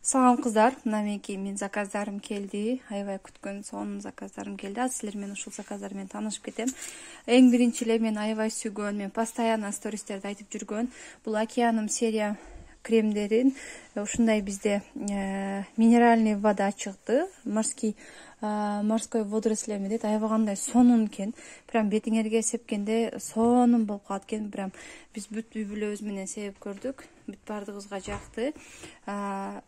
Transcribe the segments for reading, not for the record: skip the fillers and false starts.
Салам кыздар, мына менин заказдарым келди. Аябай күткөн сонун заказдарым келди. Азыр силер менен ушул заказдар менен таанышып кетем. Эң биринчи эле мен аябай сүйгөн, мен постоянно стористерде айтып жүргөн бул Океаным серия кремдерин ушундай бизде минеральный вода чыкты. Морской водоросли эме дейт, аябай кандай сонун экен. Прям бетиңерге сепкенде сонун болуп калат экен. Прям биз бүт үй бүлөбүз менен себеп көрдүк. Бүт бардыгыбызга жакты.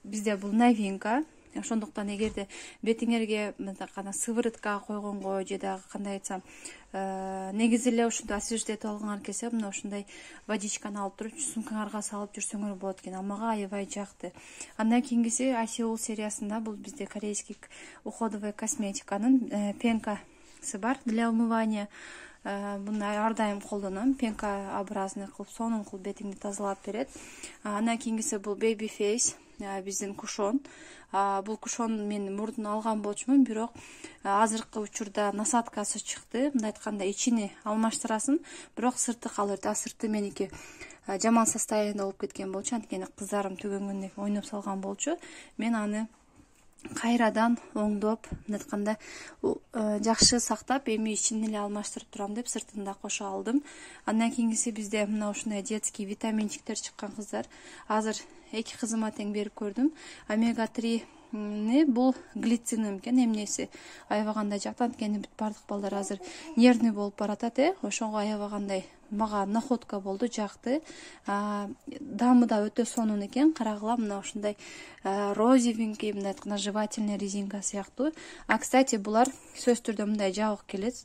Бизде бул новинка. Ошондуктан эгерде бетиңерге кана сыворотка койгонго же дагы кандай айтсам, негизи эле ушундай освеждетип алгыңар келсе, мына ушундай водичканы алып туруп сумкаңарга салып жүрсөңөр болот экен. Мага аябай жакты. Андан кийинкиси ICOL сериясында бул бизде корейский уходовый косметиканын пенкасы бар для умывания. Буну ар дайым колдоном. Пенка образный кылып, сонун кылып бетиңди тазалап берет. Андан кийинкиси бул Baby Face, биздин кушон. Бул кушон мен мурдун алган болчумун, бирок азыркы учурда насадкасы чыкты. Мындай айтканда ичини алмаштырасың, бирок сырты калат. Сырты меники жаман состояниеде болуп кеткен болчу. Анткени кыздарым төгөнгөндө ойноп салган болчу. Мен аны кайрадан оңдоп, мындай айтканда жакшы сактап, эми ичин эле алмаштырып турам деп сыртын да кошо алдым. Андан кийинкиси бизде мына ушундай детский витаминчиктер чыккан кыздар. Азыр эки кызыма тең берип көрдүм. Омега 3 бул глициным экен, эмнеси аябай кандай жакты, анткени бүт бардык балдар азыр нервный болуп баратат, ошого аябай кандай мага находка болду, жакты. Дамы да өтө сонун экен. Карагыла, мына ушундай розовенький, мындай айтканда жевательный резинка сыяктуу. Кстати, булар сөзсүз түрдө мындай жабык келет.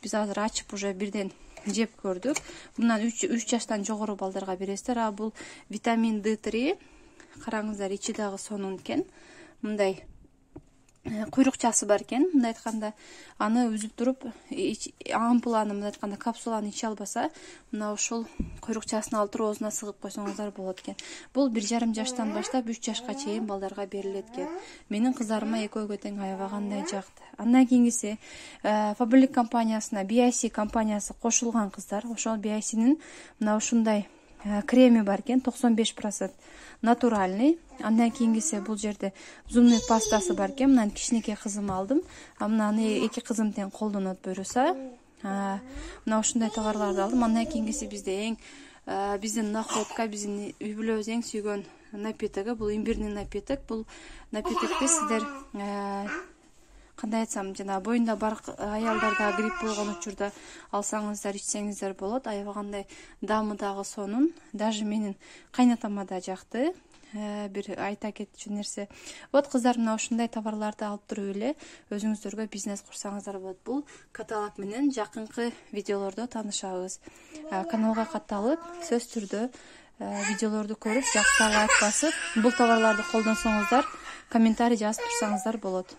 Биз азыр ачып уже бирден жеп көрдүк. Мындан 3 жаштан жогору балдарга бересиздер. Бул витамин D3. Караңыздар, ичи дагы сонун экен. Мындай куйрукчасы бар экен. Мындай айтканда аны үзүп туруп, ампуланы, мындай айтканда капсуланы иче албаса, мына ушул куйрукчасын алып туруп оозуна сыгып койсоңуздар болот экен. Бул 1,5 жаштан баштап 3 жашка чейин балдарга берилет экен. Менин кыздарыма экөөгө тең аябай кандай жакты. Андан кийинкиси Faberlic компаниясына BIC компаниясы кошулган кыздар. Ошол BIC'нин мына ушундай креми бар экен, 95% натуральный. Андан кийинкиси бул жерде зубный пастасы бар экен. Мынаны кичинекей кызым алдым. Мынаны эки кызым тең колдонот буюрса. Мына ушундай товарларды алдым. Андан кийинкиси бизде эң биздин находка, биздин үй бүлөбүз эң сүйгөн напитогу, бул имбирный напиток. Бул напитокты сиздер кандай айтсам, жана боюнда бар аялдарда грипп болгон учурда алсаңыздар, ичсеңиздер болот. Аябай кандай дамы дагы сонун. Даже менин кайнатама да жакты. Бир айта кетчү нерсе. Вот кыздар, мына ушундай товарларды алып туруп эле өзүңүздөргө бизнес курсаңыздар болот. Бул каталог менен жакынкы видеолордо таанышабыз. Каналга катталып, сөзсүз түрдө видеолорду көрүп, жакшы лайк басып, бул товарларды колдонсоңуздар, комментарий жазып турсаңыздар болот.